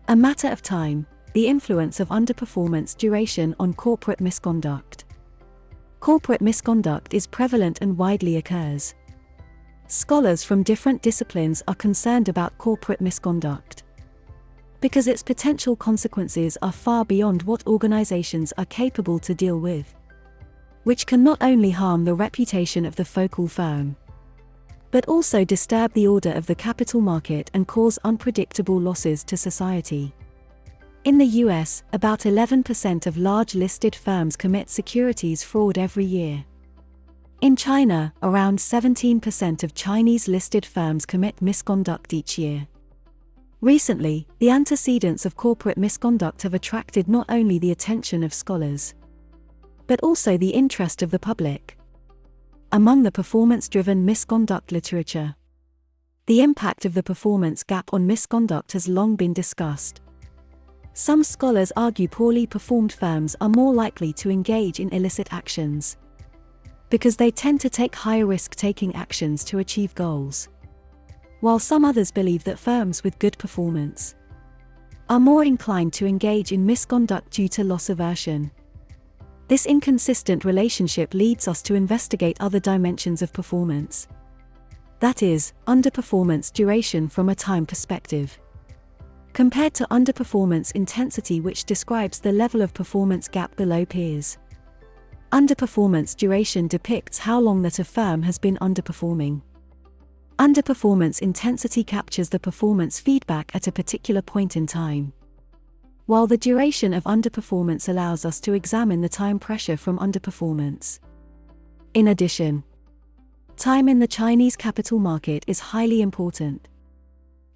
A matter of time, the influence of underperformance duration on corporate misconduct. Corporate misconduct is prevalent and widely occurs. Scholars from different disciplines are concerned about corporate misconduct because its potential consequences are far beyond what organizations are capable to deal with, which can not only harm the reputation of the focal firm, but also disturb the order of the capital market and cause unpredictable losses to society. In the US, about 11% of large listed firms commit securities fraud every year. In China, around 17% of Chinese listed firms commit misconduct each year. Recently, the antecedents of corporate misconduct have attracted not only the attention of scholars, but also the interest of the public. Among the performance-driven misconduct literature, the impact of the performance gap on misconduct has long been discussed. Some scholars argue poorly performed firms are more likely to engage in illicit actions because they tend to take higher risk-taking actions to achieve goals, while some others believe that firms with good performance are more inclined to engage in misconduct due to loss aversion. This inconsistent relationship leads us to investigate other dimensions of performance. That is, underperformance duration from a time perspective, compared to underperformance intensity, which describes the level of performance gap below peers. Underperformance duration depicts how long that a firm has been underperforming. Underperformance intensity captures the performance feedback at a particular point in time, while the duration of underperformance allows us to examine the time pressure from underperformance. In addition, time in the Chinese capital market is highly important,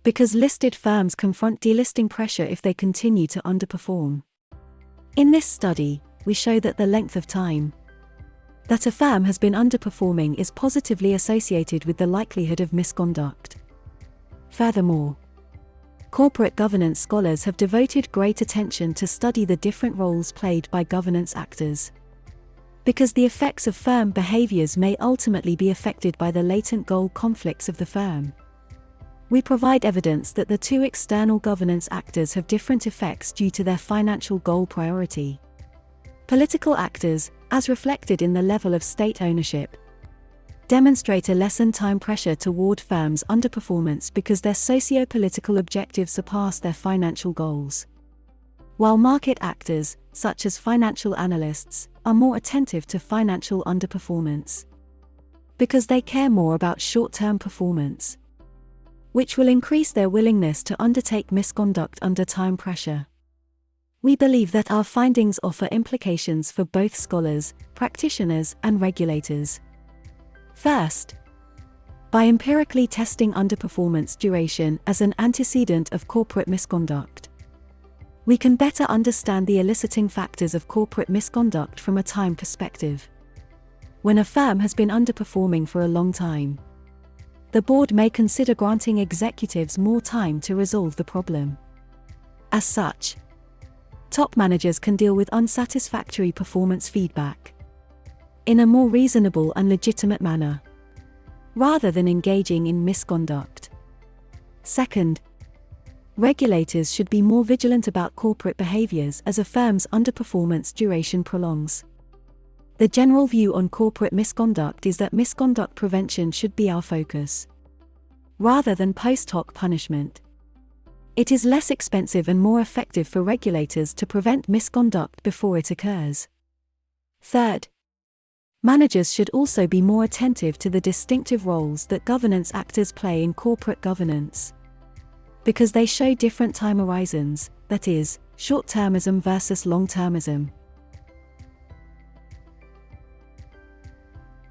because listed firms confront delisting pressure if they continue to underperform. In this study, we show that the length of time that a firm has been underperforming is positively associated with the likelihood of misconduct. Furthermore, corporate governance scholars have devoted great attention to study the different roles played by governance actors, because the effects of firm behaviors may ultimately be affected by the latent goal conflicts of the firm. We provide evidence that the two external governance actors have different effects due to their financial goal priority. Political actors, as reflected in the level of state ownership, demonstrate a lessened time pressure toward firms' underperformance because their socio-political objectives surpass their financial goals, while market actors, such as financial analysts, are more attentive to financial underperformance because they care more about short-term performance, which will increase their willingness to undertake misconduct under time pressure. We believe that our findings offer implications for both scholars, practitioners, and regulators. First, by empirically testing underperformance duration as an antecedent of corporate misconduct, we can better understand the eliciting factors of corporate misconduct from a time perspective. When a firm has been underperforming for a long time, the board may consider granting executives more time to resolve the problem. As such, top managers can deal with unsatisfactory performance feedback in a more reasonable and legitimate manner, rather than engaging in misconduct. Second, regulators should be more vigilant about corporate behaviors as a firm's underperformance duration prolongs. The general view on corporate misconduct is that misconduct prevention should be our focus, rather than post hoc punishment. It is less expensive and more effective for regulators to prevent misconduct before it occurs. Third, managers should also be more attentive to the distinctive roles that governance actors play in corporate governance, because they show different time horizons, that is, short-termism versus long-termism.